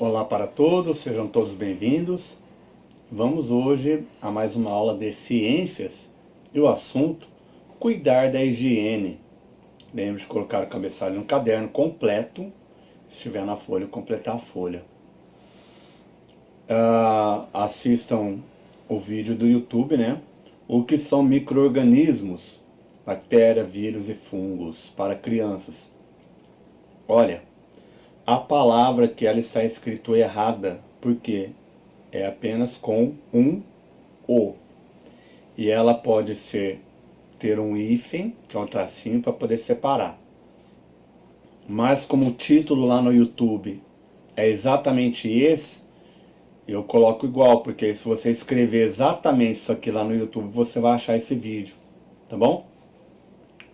Olá para todos, sejam todos bem-vindos. Vamos hoje a mais uma aula de ciências e o assunto cuidar da higiene. Lembre de colocar o cabeçalho no caderno completo, se estiver na folha, completar a folha. Assistam o vídeo do YouTube, né? O que são micro-organismos, bactéria, vírus e fungos para crianças. Olha, a palavra que ela está escrito errada, porque é apenas com um O. E ela pode ter um hífen, que é um tracinho, para poder separar. Mas como o título lá no YouTube é exatamente esse, eu coloco igual, porque se você escrever exatamente isso aqui lá no YouTube, você vai achar esse vídeo, tá bom?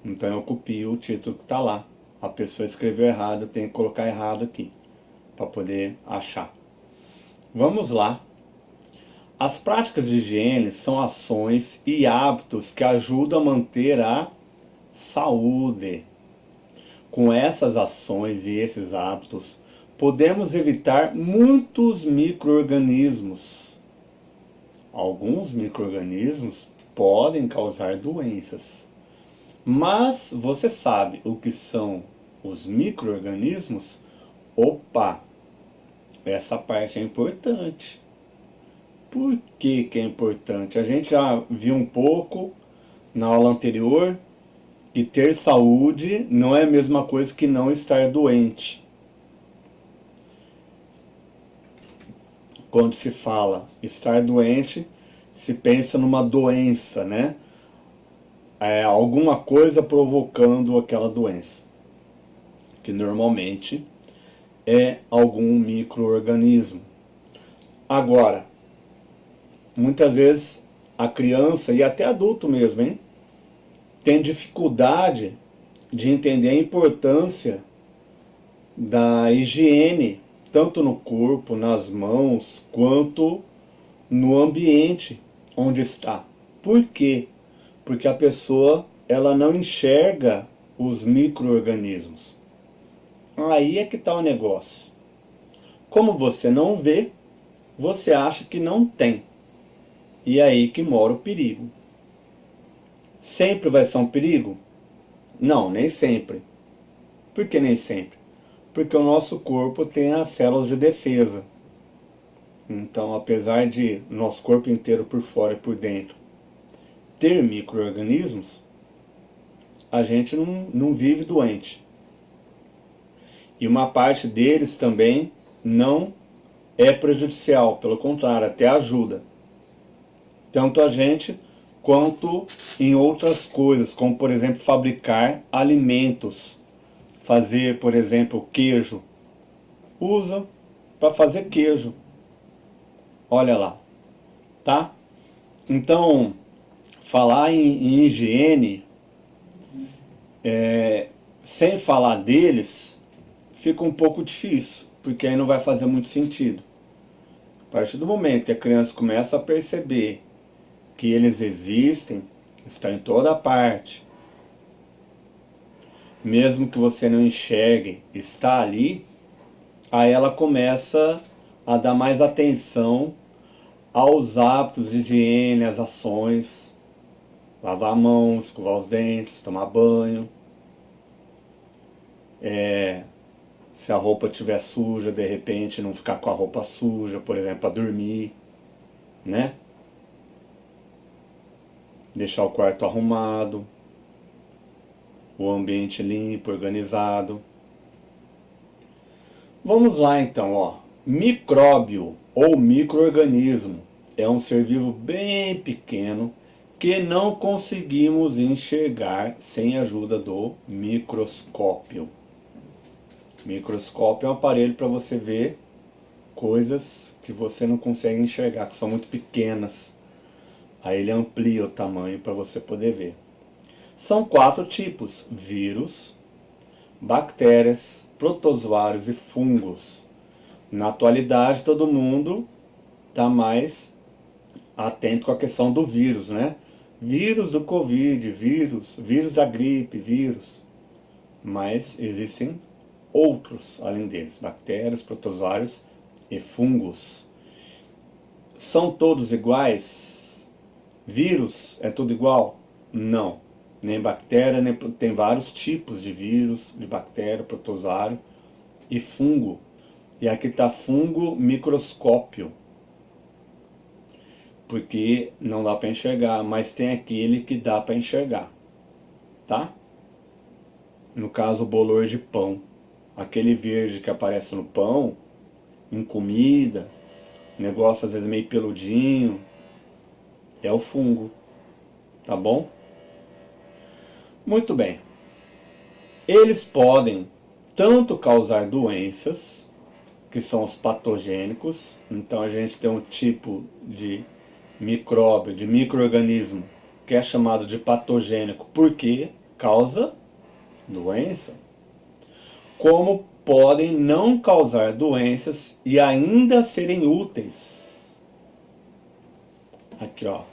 Então eu copio o título que está lá. A pessoa escreveu errado, eu tenho que colocar errado aqui, para poder achar. Vamos lá. As práticas de higiene são ações e hábitos que ajudam a manter a saúde. Com essas ações e esses hábitos, podemos evitar muitos micro-organismos. Alguns micro-organismos podem causar doenças. Mas você sabe o que são os micro-organismos? Opa! Essa parte é importante. Por que é importante? A gente já viu um pouco na aula anterior que ter saúde não é a mesma coisa que não estar doente. Quando se fala estar doente, se pensa numa doença, né? Alguma coisa provocando aquela doença, que normalmente é algum micro-organismo. Agora, muitas vezes a criança e até adulto mesmo, hein, tem dificuldade de entender a importância da higiene, tanto no corpo, nas mãos, quanto no ambiente onde está. Por quê? Porque a pessoa ela não enxerga os micro-organismos. Aí é que está o negócio. Como você não vê, você acha que não tem. E é aí que mora o perigo. Sempre vai ser um perigo? Não, nem sempre. Por que nem sempre? Porque o nosso corpo tem as células de defesa. Então, apesar de nosso corpo inteiro por fora e por dentro ter micro-organismos, a gente não vive doente. E uma parte deles também não é prejudicial, pelo contrário, até ajuda. Tanto a gente quanto em outras coisas, como por exemplo fabricar alimentos. Fazer, por exemplo, queijo. Usa para fazer queijo. Olha lá, tá? Então, falar em higiene, sem falar deles, fica um pouco difícil, porque aí não vai fazer muito sentido. A partir do momento que a criança começa a perceber que eles existem, estão em toda parte, mesmo que você não enxergue, está ali, aí ela começa a dar mais atenção aos hábitos de higiene, às ações, lavar a mão, escovar os dentes, tomar banho. Se a roupa estiver suja, de repente não ficar com a roupa suja, por exemplo, para dormir, né? Deixar o quarto arrumado, o ambiente limpo, organizado. Vamos lá então, ó. Micróbio ou micro-organismo é um ser vivo bem pequeno que não conseguimos enxergar sem a ajuda do microscópio. Microscópio é um aparelho para você ver coisas que você não consegue enxergar, que são muito pequenas. Aí ele amplia o tamanho para você poder ver. São 4 tipos: vírus, bactérias, protozoários e fungos. Na atualidade todo mundo está mais atento com a questão do vírus, né? Vírus do Covid, vírus da gripe, vírus. Mas existem outros além deles, bactérias, protozoários e fungos. São todos iguais? Vírus é tudo igual? Não. Nem bactéria, nem... Tem vários tipos de vírus, de bactéria, protozoário e fungo. E aqui está fungo microscópio, porque não dá para enxergar, mas tem aquele que dá para enxergar, tá? No caso, o bolor de pão. Aquele verde que aparece no pão, em comida, negócio às vezes meio peludinho, é o fungo, tá bom? Muito bem. Eles podem tanto causar doenças, que são os patogênicos. Então a gente tem um tipo de micróbio, de micro-organismo, que é chamado de patogênico porque causa doença. Como podem não causar doenças e ainda serem úteis. Aqui, ó,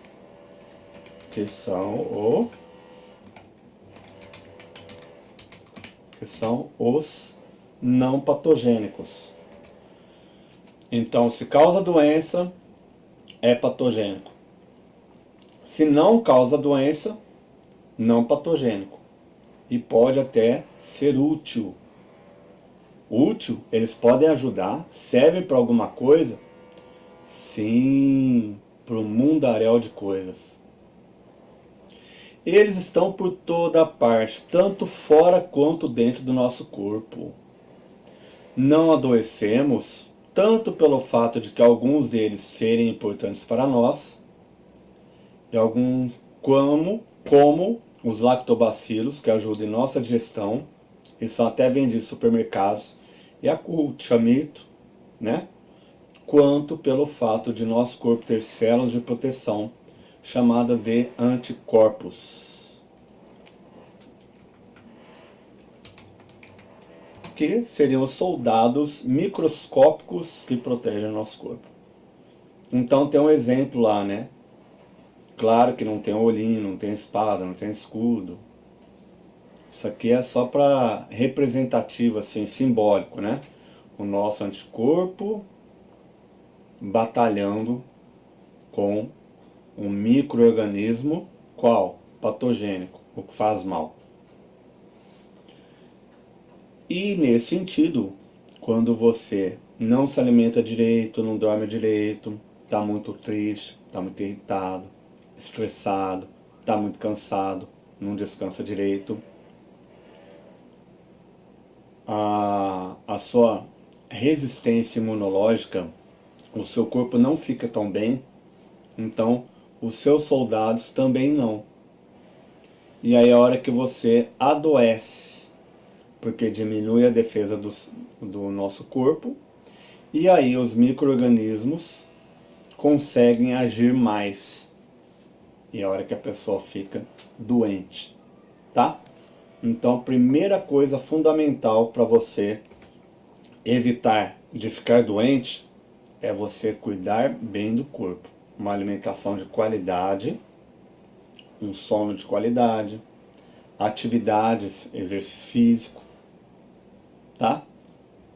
que são os não patogênicos. Então, se causa doença, é patogênico. Se não causa doença, não patogênico. E pode até ser útil. Útil, eles podem ajudar, servem para alguma coisa? Sim, para um mundaréu de coisas. Eles estão por toda parte, tanto fora quanto dentro do nosso corpo. Não adoecemos, tanto pelo fato de que alguns deles serem importantes para nós, e alguns como os lactobacilos, que ajudam em nossa digestão, eles são até vendidos em supermercados, e a Chamito, né? Quanto pelo fato de nosso corpo ter células de proteção, chamadas de anticorpos, que seriam os soldados microscópicos que protegem o nosso corpo. Então tem um exemplo lá, né? Claro que não tem olhinho, não tem espada, não tem escudo. Isso aqui é só para representativo, assim, simbólico, né? O nosso anticorpo batalhando com um micro-organismo, qual? Patogênico, o que faz mal. E nesse sentido, quando você não se alimenta direito, não dorme direito, está muito triste, está muito irritado, estressado, está muito cansado, não descansa direito, a sua resistência imunológica, o seu corpo não fica tão bem, então os seus soldados também não. E aí a hora que você adoece, porque diminui a defesa do nosso corpo, e aí os micro-organismos conseguem agir mais. E é a hora que a pessoa fica doente, tá? Então a primeira coisa fundamental para você evitar de ficar doente é você cuidar bem do corpo. Uma alimentação de qualidade, um sono de qualidade, atividades, exercício físico, tá?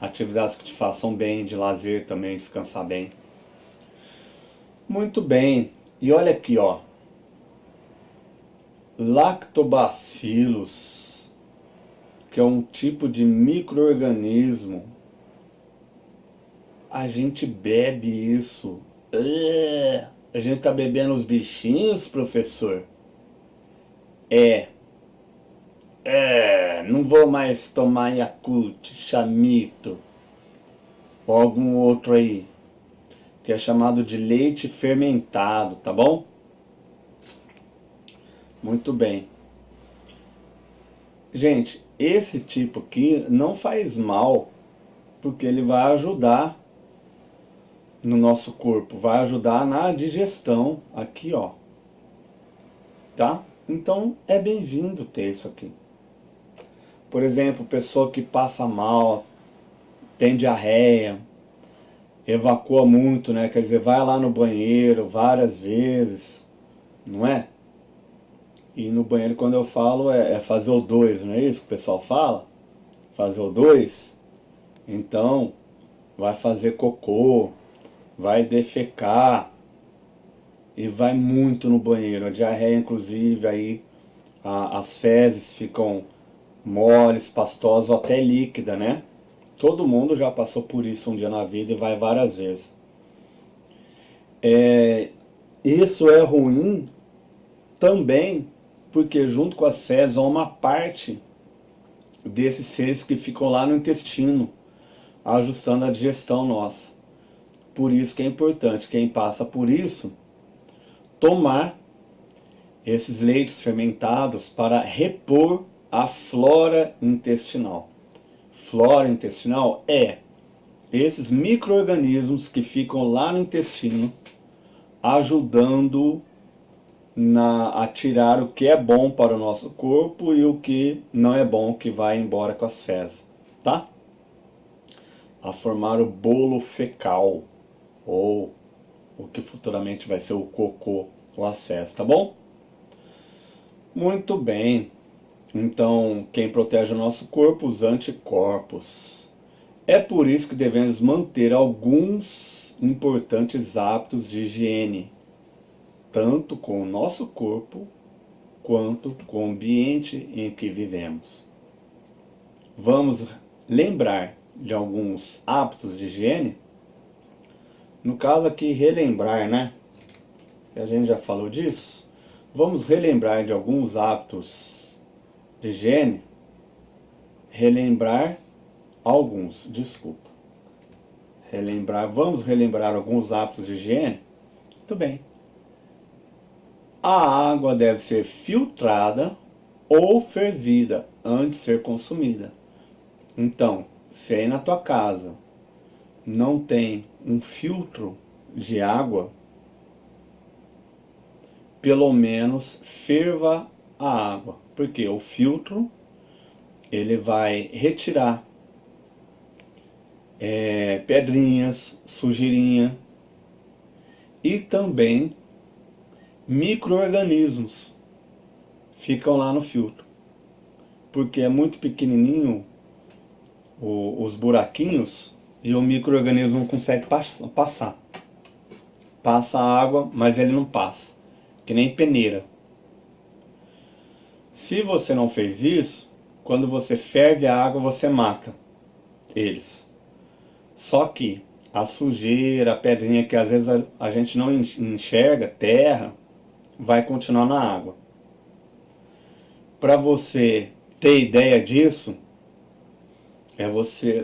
Atividades que te façam bem, de lazer também, descansar bem. Muito bem. E olha aqui, ó. Lactobacilos, que é um tipo de micro-organismo. A gente bebe isso. A gente tá bebendo os bichinhos, professor? Não vou mais tomar Yakult, Chamito ou algum outro aí, que é chamado de leite fermentado, tá bom? Muito bem. Gente, esse tipo aqui não faz mal, porque ele vai ajudar no nosso corpo, vai ajudar na digestão, aqui ó, tá? Então é bem-vindo ter isso aqui. Por exemplo, pessoa que passa mal, tem diarreia, evacua muito, né? Quer dizer, vai lá no banheiro várias vezes, não é? E no banheiro, quando eu falo, é fazer o 2, não é isso que o pessoal fala? Fazer o 2. Então, vai fazer cocô, vai defecar e vai muito no banheiro. A diarreia, inclusive, aí as fezes ficam moles, pastosas ou até líquida, né? Todo mundo já passou por isso um dia na vida e vai várias vezes. Isso é ruim também porque junto com as fezes há uma parte desses seres que ficam lá no intestino, ajustando a digestão nossa. Por isso que é importante, quem passa por isso, tomar esses leites fermentados para repor a flora intestinal. Flora intestinal é esses micro-organismos que ficam lá no intestino, ajudando a tirar o que é bom para o nosso corpo e o que não é bom, que vai embora com as fezes, tá? A formar o bolo fecal, ou o que futuramente vai ser o cocô ou as fezes, tá bom? Muito bem. Então, quem protege o nosso corpo? Os anticorpos. É por isso que devemos manter alguns importantes hábitos de higiene, tanto com o nosso corpo, quanto com o ambiente em que vivemos. Vamos lembrar de alguns hábitos de higiene? No caso aqui, relembrar, né? A gente já falou disso. Vamos relembrar de alguns hábitos de higiene? Relembrar alguns, desculpa. Vamos relembrar alguns hábitos de higiene? Muito bem. A água deve ser filtrada ou fervida antes de ser consumida. Então, se aí na tua casa não tem um filtro de água, pelo menos ferva a água, porque o filtro ele vai retirar pedrinhas, sujeirinha e também micro-organismos ficam lá no filtro, porque é muito pequenininho os buraquinhos e o micro-organismo não consegue passar. Passa a água, mas ele não passa, que nem peneira. Se você não fez isso, quando você ferve a água, você mata eles. Só que a sujeira, a pedrinha que às vezes a gente não enxerga, terra, vai continuar na água. Para você ter ideia disso,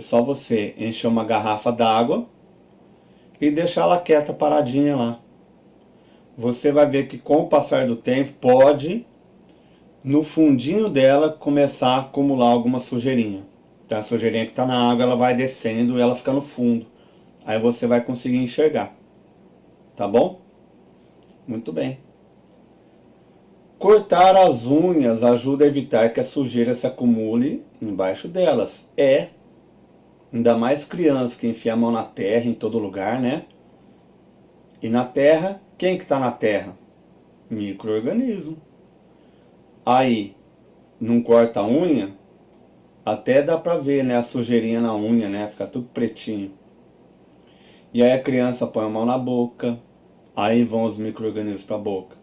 só você encher uma garrafa d'água e deixar ela quieta, paradinha lá. Você vai ver que com o passar do tempo pode, no fundinho dela, começar a acumular alguma sujeirinha. Então a sujeirinha que está na água, ela vai descendo e ela fica no fundo. Aí você vai conseguir enxergar. Tá bom? Muito bem. Cortar as unhas ajuda a evitar que a sujeira se acumule embaixo delas. Ainda mais criança que enfia a mão na terra em todo lugar, né? E na terra, quem que está na terra? Micro-organismo. Aí, não corta a unha, até dá pra ver, né, a sujeirinha na unha, né? Fica tudo pretinho. E aí a criança põe a mão na boca, aí vão os micro-organismos pra boca.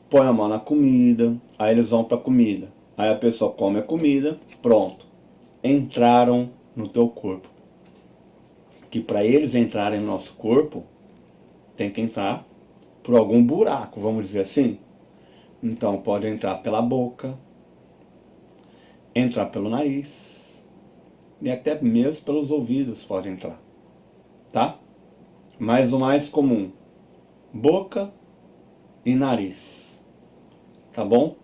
Põe a mão na comida, aí eles vão pra comida. Aí a pessoa come a comida, pronto. Entraram no teu corpo. Que para eles entrarem no nosso corpo, tem que entrar por algum buraco, vamos dizer assim. Então pode entrar pela boca, entrar pelo nariz e até mesmo pelos ouvidos pode entrar, tá? Mas o mais comum, boca e nariz, tá bom?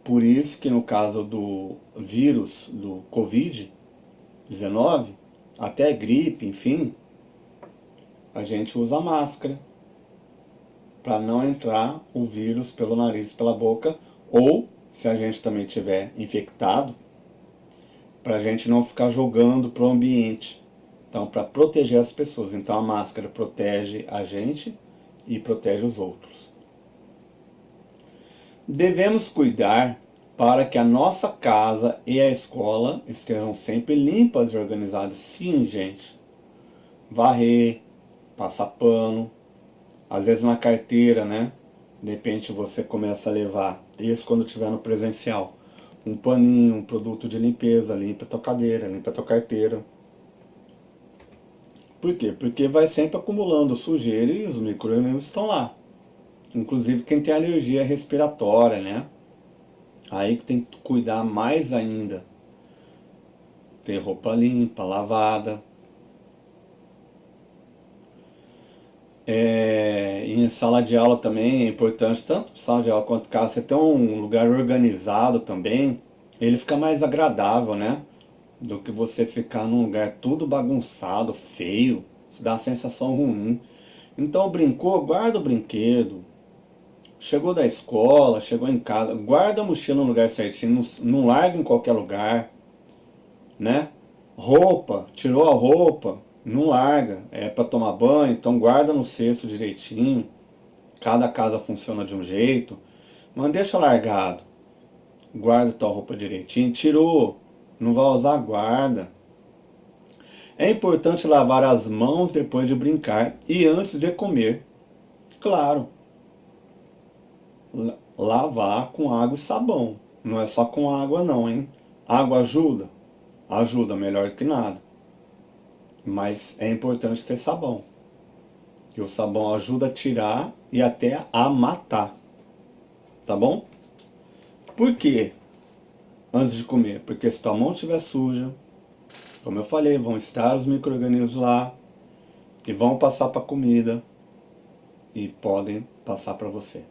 Por isso que no caso do vírus, do Covid-19, até gripe, enfim, a gente usa máscara para não entrar o vírus pelo nariz, pela boca, ou se a gente também tiver infectado, para a gente não ficar jogando para o ambiente. Então, para proteger as pessoas. Então, a máscara protege a gente e protege os outros. Devemos cuidar para que a nossa casa e a escola estejam sempre limpas e organizadas. Sim, gente. Varrer, passar pano, às vezes na carteira, né? De repente você começa a levar, isso quando estiver no presencial, um paninho, um produto de limpeza, limpa a tua cadeira, limpa a tua carteira. Por quê? Porque vai sempre acumulando sujeira e os micro-organismos estão lá. Inclusive quem tem alergia respiratória, né? Aí que tem que cuidar mais ainda. Ter roupa limpa, lavada. Em sala de aula também é importante, tanto sala de aula quanto casa, você ter um lugar organizado também, ele fica mais agradável, né? Do que você ficar num lugar tudo bagunçado, feio, isso dá uma sensação ruim. Então brincou, guarda o brinquedo. Chegou da escola, chegou em casa, guarda a mochila no lugar certinho, não larga em qualquer lugar, né? Roupa, tirou a roupa, não larga, é para tomar banho, então guarda no cesto direitinho. Cada casa funciona de um jeito, mas deixa largado. Guarda tua roupa direitinho, tirou, não vai usar, guarda. É importante lavar as mãos depois de brincar e antes de comer. Claro, lavar com água e sabão. Não é só com água não, hein? Água ajuda? Ajuda, melhor que nada. Mas é importante ter sabão. E o sabão ajuda a tirar e até a matar. Tá bom? Por quê? Antes de comer? Porque se tua mão estiver suja, como eu falei, vão estar os micro-organismos lá e vão passar para a comida e podem passar para você.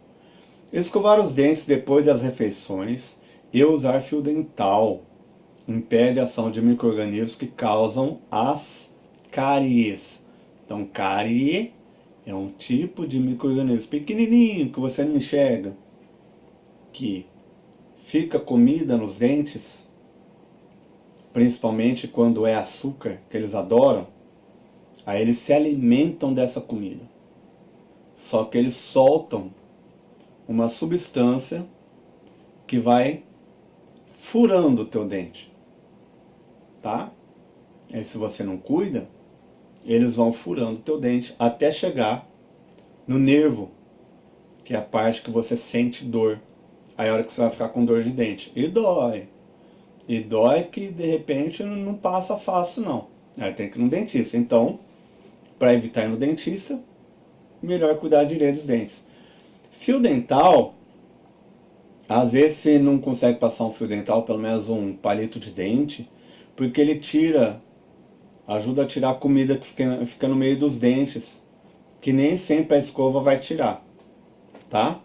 Escovar os dentes depois das refeições e usar fio dental impede a ação de micro-organismos que causam as cáries. Então, cárie é um tipo de micro-organismo pequenininho que você não enxerga, que fica comida nos dentes, principalmente quando é açúcar, que eles adoram, aí eles se alimentam dessa comida. Só que eles soltam uma substância que vai furando o teu dente, tá? E se você não cuida, eles vão furando o teu dente até chegar no nervo, que é a parte que você sente dor. Aí a hora que você vai ficar com dor de dente. E dói. E dói que de repente não passa fácil não. Aí tem que ir no dentista. Então, para evitar ir no dentista, melhor cuidar direito dos dentes. Fio dental, às vezes você não consegue passar um fio dental, pelo menos um palito de dente, porque ele tira, ajuda a tirar a comida que fica no meio dos dentes, que nem sempre a escova vai tirar, tá?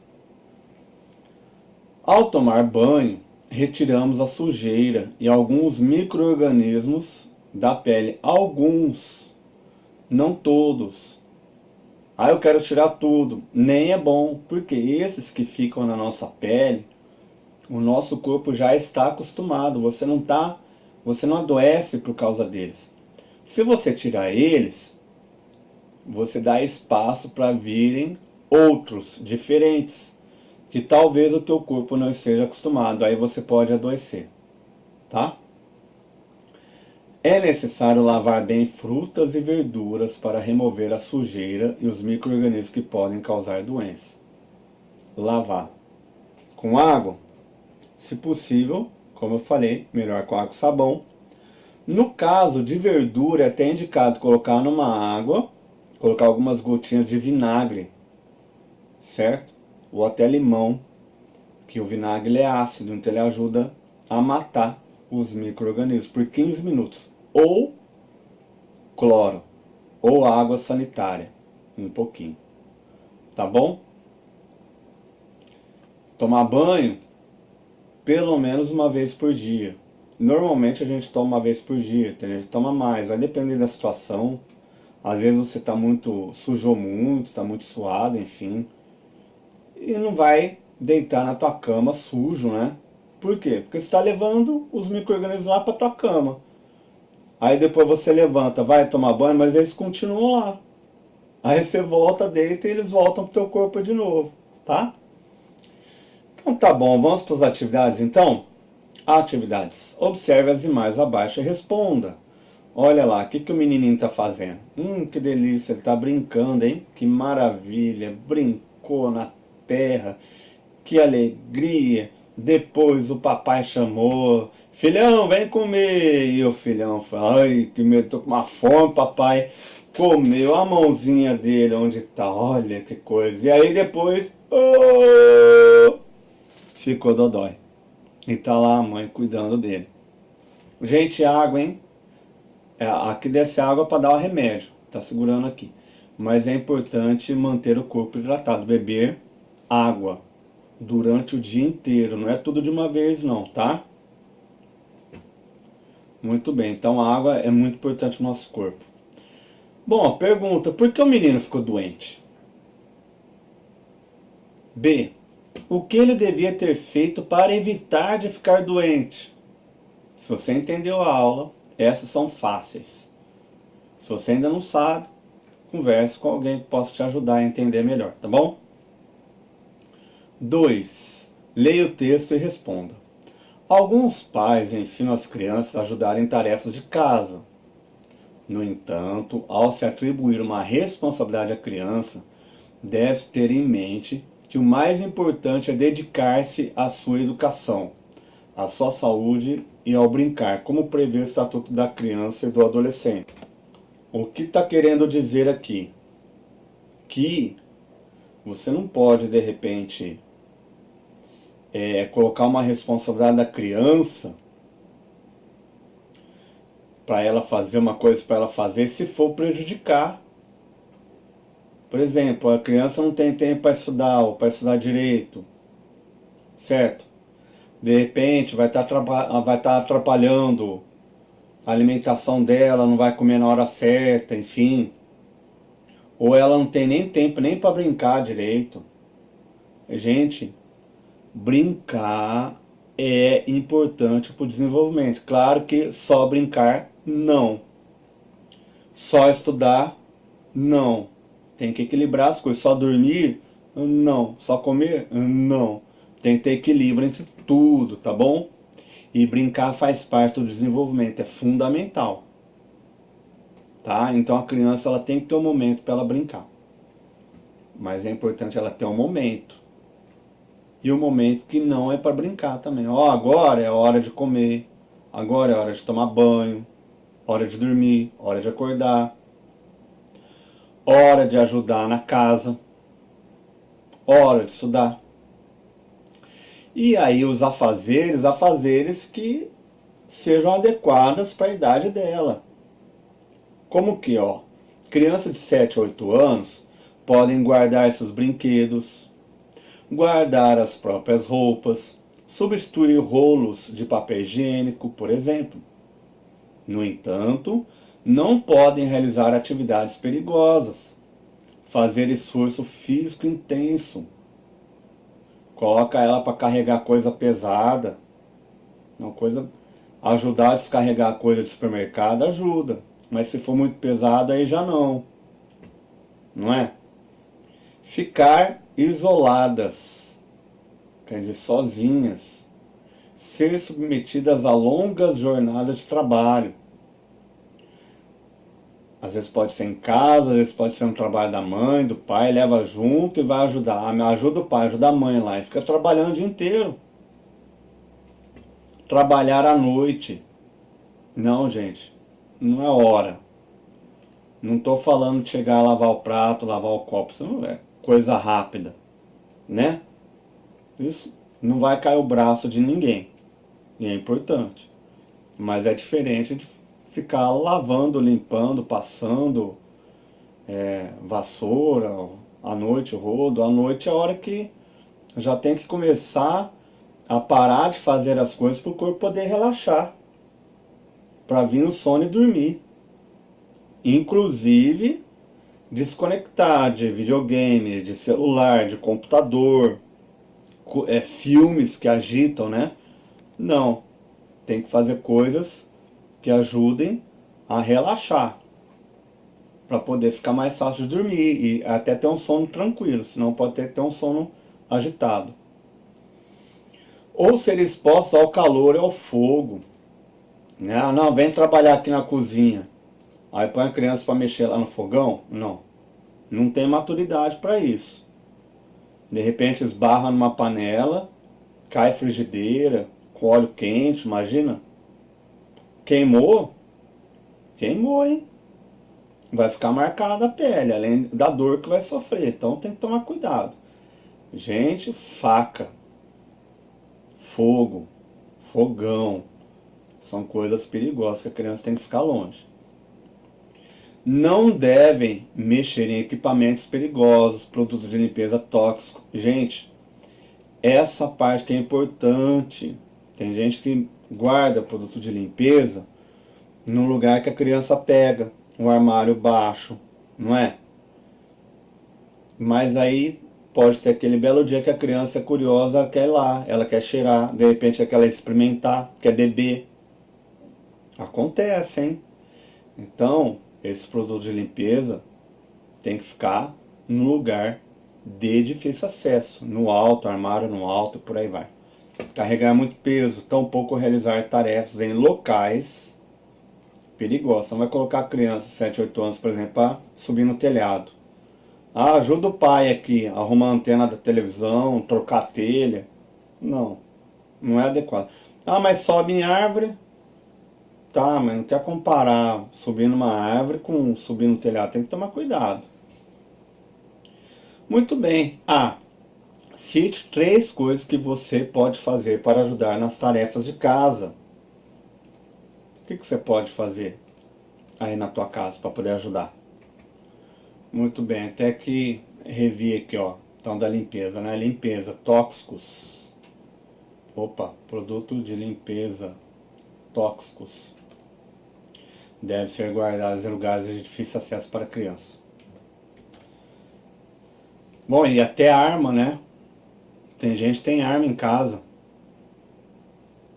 Ao tomar banho, retiramos a sujeira e alguns micro-organismos da pele. Alguns, não todos. Ah, eu quero tirar tudo. Nem é bom, porque esses que ficam na nossa pele, o nosso corpo já está acostumado. Você não adoece por causa deles. Se você tirar eles, você dá espaço para virem outros, diferentes, que talvez o teu corpo não esteja acostumado, aí você pode adoecer, tá? É necessário lavar bem frutas e verduras para remover a sujeira e os micro-organismos que podem causar doença. Lavar com água, se possível, como eu falei, melhor com água e sabão. No caso de verdura, é até indicado colocar numa água, colocar algumas gotinhas de vinagre, certo? Ou até limão, que o vinagre é ácido, então ele ajuda a matar os micro-organismos por 15 minutos. Ou cloro, ou água sanitária, um pouquinho. Tá bom? Tomar banho, pelo menos uma vez por dia. Normalmente a gente toma uma vez por dia, tem gente que toma mais, vai depender da situação. Às vezes você está muito, sujou muito, está muito suado, enfim. E não vai deitar na tua cama sujo, né? Por quê? Porque você está levando os micro-organismos lá para tua cama. Aí depois você levanta, vai tomar banho, mas eles continuam lá. Aí você volta, deita e eles voltam pro teu corpo de novo, tá? Então tá bom, vamos para as atividades então? Atividades. Observe as imagens abaixo e responda. Olha lá, o que o menininho está fazendo? Que delícia, ele está brincando, hein? Que maravilha, brincou na terra, que alegria. Depois o papai chamou, filhão, vem comer. E o filhão falou, ai, que medo, tô com uma fome, papai. Comeu a mãozinha dele onde tá, olha que coisa. E aí depois, oh, ficou dodói. E tá lá a mãe cuidando dele. Gente, água, hein? Aqui desce água para dar o remédio. Tá segurando aqui. Mas é importante manter o corpo hidratado. Beber água durante o dia inteiro. Não é tudo de uma vez não, tá? Muito bem. Então a água é muito importante no nosso corpo. Bom, pergunta. Por que o menino ficou doente? B. O que ele devia ter feito para evitar de ficar doente? Se você entendeu a aula, essas são fáceis. Se você ainda não sabe, converse com alguém que possa te ajudar a entender melhor, tá bom? 2. Leia o texto e responda. Alguns pais ensinam as crianças a ajudarem em tarefas de casa. No entanto, ao se atribuir uma responsabilidade à criança, deve ter em mente que o mais importante é dedicar-se à sua educação, à sua saúde e ao brincar, como prevê o Estatuto da Criança e do Adolescente. O que está querendo dizer aqui? Que você não pode, de repente, colocar uma responsabilidade da criança para ela fazer uma coisa para ela fazer se for prejudicar. Por exemplo, a criança não tem tempo para estudar ou para estudar direito, certo? De repente vai estar atrapalhando a alimentação dela, não vai comer na hora certa, enfim. Ou ela não tem nem tempo nem para brincar direito. Gente, brincar é importante para o desenvolvimento. Claro que só brincar, não. Só estudar, não. Tem que equilibrar as coisas. Só dormir, não. Só comer, não. Tem que ter equilíbrio entre tudo, tá bom? E brincar faz parte do desenvolvimento, é fundamental. Tá? Então a criança ela tem que ter um momento para ela brincar. Mas é importante ela ter um momento. E um momento que não é para brincar também. Ó, agora é hora de comer. Agora é hora de tomar banho. Hora de dormir. Hora de acordar. Hora de ajudar na casa. Hora de estudar. E aí os afazeres que sejam adequadas para a idade dela. Como que, ó, crianças de 7 a 8 anos podem guardar seus brinquedos, guardar as próprias roupas, substituir rolos de papel higiênico, por exemplo. No entanto, não podem realizar atividades perigosas, fazer esforço físico intenso. Coloca ela para carregar coisa pesada, uma coisa, ajudar a descarregar coisa de supermercado ajuda, mas se for muito pesado aí já não é? Ficar isoladas, quer dizer, sozinhas, ser submetidas a longas jornadas de trabalho. Às vezes pode ser em casa, às vezes pode ser um trabalho da mãe, do pai, leva junto e vai ajudar. Ajuda o pai, ajuda a mãe lá e fica trabalhando o dia inteiro. Trabalhar à noite. Não, gente, não é hora. Não estou falando de chegar a lavar o prato, lavar o copo, isso não é coisa rápida, né? Isso não vai cair o braço de ninguém, e é importante. Mas é diferente de ficar lavando, limpando, passando vassoura, à noite, rodo. À noite é a hora que já tem que começar a parar de fazer as coisas para o corpo poder relaxar, para vir o sono e dormir. Inclusive desconectar de videogame, de celular, de computador, filmes que agitam, né? Não, tem que fazer coisas que ajudem a relaxar, para poder ficar mais fácil de dormir e até ter um sono tranquilo, senão pode ter um sono agitado. ou ser expostos ao calor e ao fogo. Não, não, vem trabalhar aqui na cozinha. Aí põe a criança para mexer lá no fogão? Não. Não tem maturidade para isso. De repente esbarra numa panela, cai frigideira, com óleo quente, imagina. Queimou? Queimou, hein? Vai ficar marcada a pele, além da dor que vai sofrer. Então tem que tomar cuidado. Gente, faca, fogo, fogão, são coisas perigosas que a criança tem que ficar longe. Não devem mexer em equipamentos perigosos, produtos de limpeza tóxicos. Gente, essa parte que é importante. Tem gente que guarda produto de limpeza num lugar que a criança pega, um armário baixo, não é? Mas aí pode ter aquele belo dia que a criança é curiosa, ela quer ir lá, ela quer cheirar, de repente ela quer experimentar, quer beber. Acontece, hein? Então, esse produto de limpeza tem que ficar no lugar de difícil acesso, no alto, armário no alto, por aí vai. Carregar muito peso, tampouco realizar tarefas em locais perigosos. Você não vai colocar a criança de 7, 8 anos, por exemplo, para subir no telhado. Ah, ajuda o pai aqui, arruma a antena da televisão, trocar a telha. Não, não é adequado. Ah, mas sobe em árvore. Tá, mas não quer comparar subir numa árvore com subir no telhado. Tem que tomar cuidado. Muito bem. Ah, cite 3 coisas que você pode fazer para ajudar nas tarefas de casa. O que você pode fazer aí na tua casa para poder ajudar? Muito bem, até que revi aqui, ó. Então, da limpeza, né? Limpeza, tóxicos. Opa, produto de limpeza, tóxicos. Deve ser guardados em lugares de difícil acesso para criança. Bom, e até arma, né? Tem gente que tem arma em casa.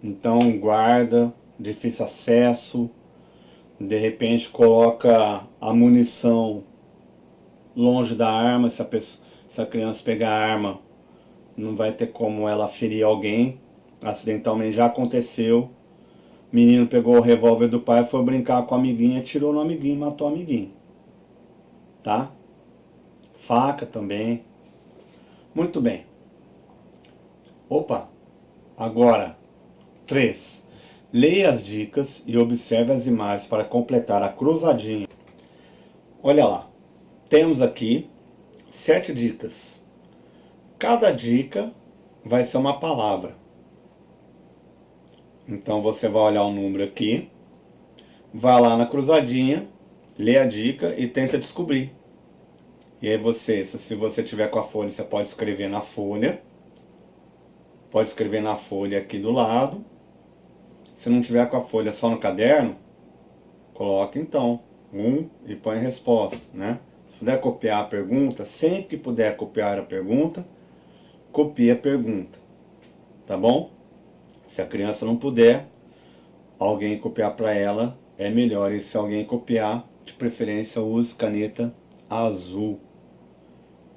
Então guarda, difícil acesso. De repente coloca a munição longe da arma. Se a criança pegar a arma, não vai ter como ela ferir alguém. Acidentalmente já aconteceu. O menino pegou o revólver do pai, foi brincar com a amiguinha, atirou no amiguinho e matou o amiguinho. Tá? Faca também. Muito bem. Opa! Agora, 3. Leia as dicas e observe as imagens para completar a cruzadinha. Olha lá. Temos aqui 7 dicas. Cada dica vai ser uma palavra. Então você vai olhar o número aqui, vai lá na cruzadinha, lê a dica e tenta descobrir. E aí você, se você tiver com a folha, você pode escrever na folha. Pode escrever na folha aqui do lado. Se não tiver com a folha só no caderno, coloque então e põe a resposta, né? Se puder copiar a pergunta, sempre que puder copiar a pergunta, copie a pergunta, tá bom? Se a criança não puder, alguém copiar para ela é melhor. E se alguém copiar, de preferência use caneta azul.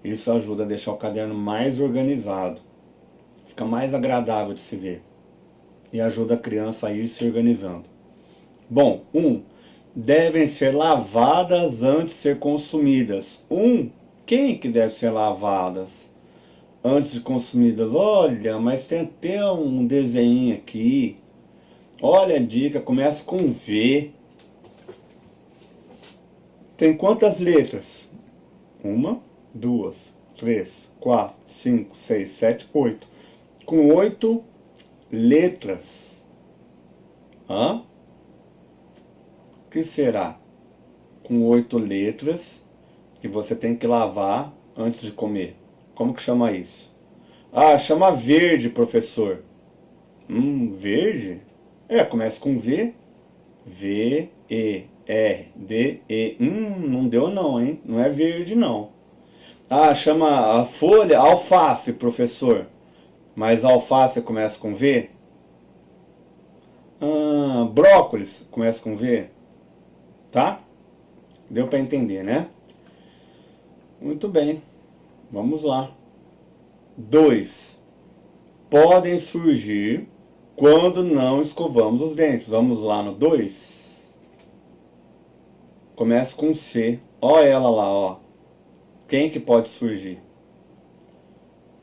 Isso ajuda a deixar o caderno mais organizado. Fica mais agradável de se ver. E ajuda a criança a ir se organizando. Bom, 1. Devem ser lavadas antes de ser consumidas. Quem que deve ser lavadas antes de consumidas? Olha, mas tem até um desenho aqui. Olha a dica, começa com V. Tem quantas letras? 1, 2, 3, 4, 5, 6, 7, 8. Com 8 letras. Hã? O que será? Com 8 letras que você tem que lavar antes de comer. Como que chama isso? Ah, chama verde, professor. Verde? Começa com V. V, E, R, D, E. Não deu não, hein? Não é verde, não. Ah, chama a folha alface, professor. Mas alface começa com V? Brócolis começa com V? Tá? Deu para entender, né? Muito bem. Vamos lá. 2. podem surgir quando não escovamos os dentes. Vamos lá no 2. Começa com C. Ó ela lá, ó. Quem que pode surgir?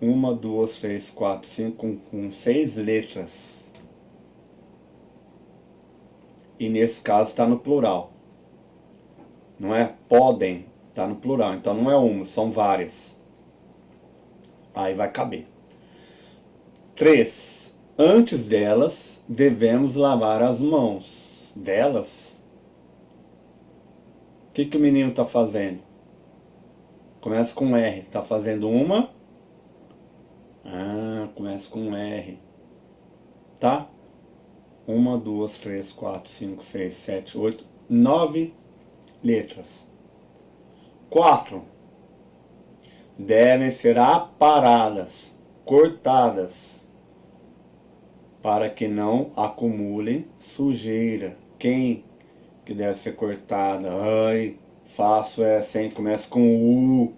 1, 2, 3, 4, 5, com 6 letras. E nesse caso está no plural. Não é? Podem, está no plural. Então não é uma, são várias. Aí vai caber. 3. Antes delas, devemos lavar as mãos. Delas? O que o menino está fazendo? Começa com R. Está fazendo uma? Começa com R. Tá? 1, 2, 3, 4, 5, 6, 7, 8, 9 letras. 4. Devem ser aparadas, cortadas, para que não acumulem sujeira. Quem que deve ser cortada? Ai, fácil essa, hein? Começa com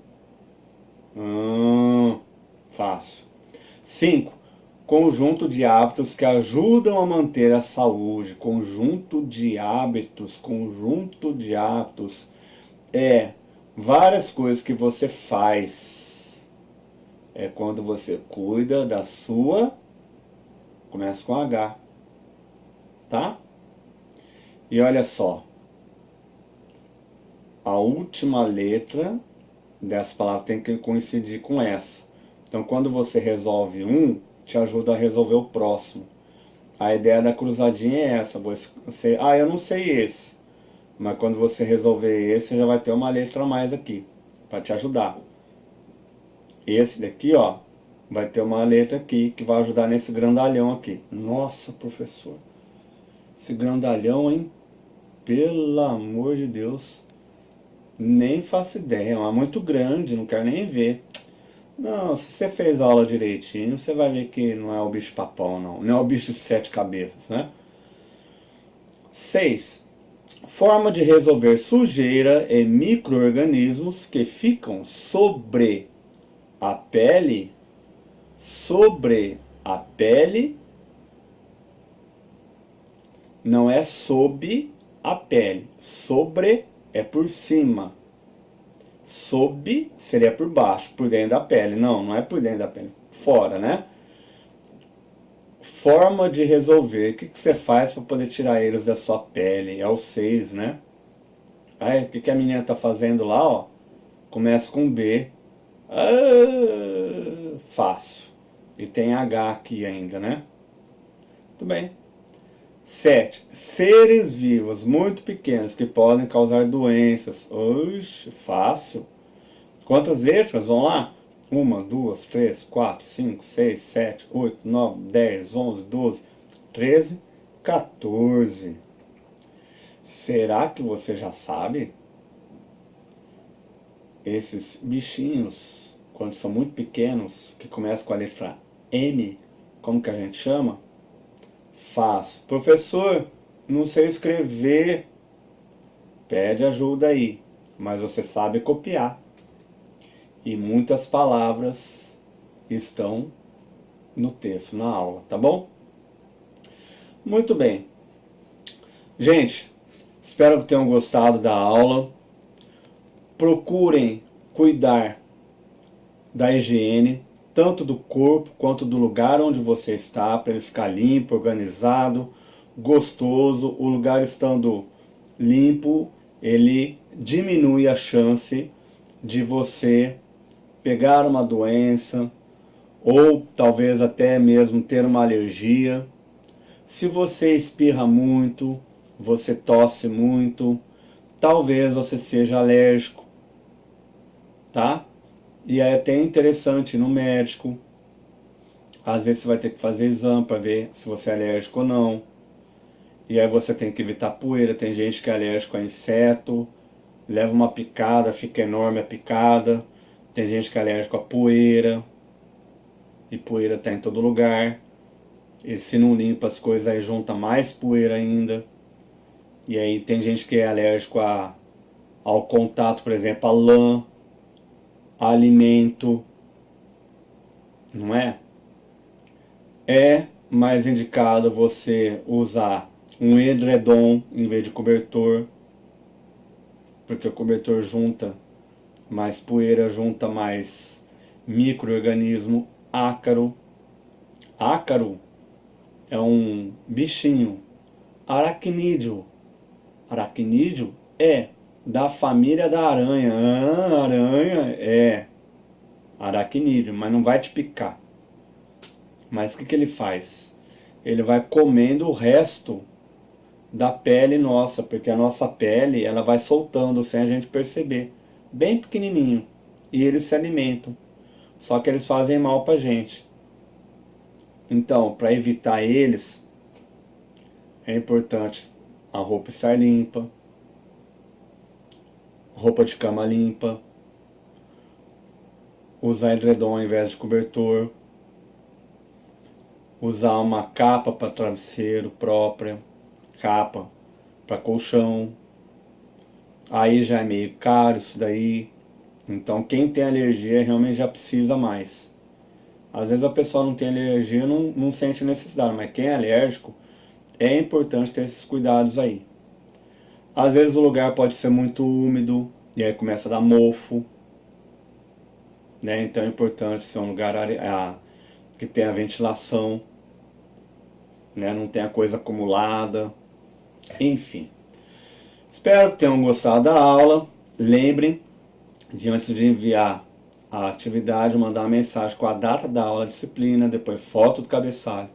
U. Fácil. 5. Conjunto de hábitos que ajudam a manter a saúde. Conjunto de hábitos. É várias coisas que você faz. É quando você cuida da sua. Começa com H. Tá? E olha só. A última letra dessa palavra tem que coincidir com essa. Então, quando você resolve um, te ajuda a resolver o próximo. A ideia da cruzadinha é essa. Você, eu não sei esse. Mas quando você resolver esse, você já vai ter uma letra a mais aqui, para te ajudar. Esse daqui, ó, vai ter uma letra aqui, que vai ajudar nesse grandalhão aqui. Nossa, professor. Esse grandalhão, hein? Pelo amor de Deus. Nem faço ideia, é muito grande, não quero nem ver. Não, se você fez a aula direitinho, você vai ver que não é o bicho papão, não. Não é o bicho de 7 cabeças, né? 6. Forma de resolver sujeira e micro-organismos que ficam sobre a pele. Sobre a pele. Não é sob a pele. Sobre é por cima. Sob seria por baixo, por dentro da pele. Não, não é por dentro da pele. Fora, né? Forma de resolver. O que você faz para poder tirar eles da sua pele? É o 6, né? Aí, o que a menina tá fazendo lá, ó? Começa com B. Fácil. E tem H aqui ainda, né? Muito bem. 7. Seres vivos muito pequenos que podem causar doenças. Oxe, fácil. Quantas letras? Vamos lá? 1, 2, 3, 4, 5, 6, 7, 8, 9, 10, 11, 12, 13, 14. Será que você já sabe? Esses bichinhos, quando são muito pequenos, que começam com a letra M, como que a gente chama? Fácil. Professor, não sei escrever. Pede ajuda aí, mas você sabe copiar. E muitas palavras estão no texto, na aula, tá bom? Muito bem. Gente, espero que tenham gostado da aula. Procurem cuidar da higiene, tanto do corpo quanto do lugar onde você está, para ele ficar limpo, organizado, gostoso. O lugar estando limpo, ele diminui a chance de você pegar uma doença, ou talvez até mesmo ter uma alergia. Se você espirra muito, você tosse muito, talvez você seja alérgico, tá? E é até interessante ir no médico. Às vezes você vai ter que fazer exame para ver se você é alérgico ou não. E aí você tem que evitar poeira. Tem gente que é alérgico a inseto, leva uma picada, fica enorme a picada. Tem gente que é alérgico a poeira, e poeira está em todo lugar. E se não limpa as coisas, aí junta mais poeira ainda. E aí tem gente que é alérgico ao contato, por exemplo, a lã, a alimento, não é? É mais indicado você usar um edredom em vez de cobertor, porque o cobertor junta mais poeira, junta mais micro-organismo ácaro. Ácaro é um bichinho aracnídeo. Aracnídeo é da família da aranha. Ah, aranha é aracnídeo, mas não vai te picar. Mas o que, que ele faz? Ele vai comendo o resto da pele nossa, porque a nossa pele ela vai soltando sem a gente perceber, bem pequenininho, e eles se alimentam. Só que eles fazem mal pra gente. Então, para evitar eles, é importante a roupa estar limpa, roupa de cama limpa, usar edredom ao invés de cobertor, usar uma capa para travesseiro própria, capa para colchão. Aí já é meio caro isso daí. Então quem tem alergia realmente já precisa mais. Às vezes a pessoa não tem alergia e não sente necessidade, mas quem é alérgico é importante ter esses cuidados aí. Às vezes o lugar pode ser muito úmido e aí começa a dar mofo, né? Então é importante ser um lugar que tenha ventilação, né? Não tenha coisa acumulada, enfim. Espero que tenham gostado da aula. Lembrem de, antes de enviar a atividade, mandar uma mensagem com a data da aula, disciplina, depois foto do cabeçalho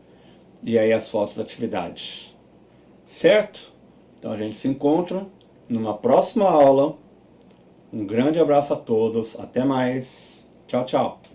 e aí as fotos da atividade. Certo? Então a gente se encontra numa próxima aula. Um grande abraço a todos. Até mais. Tchau, tchau.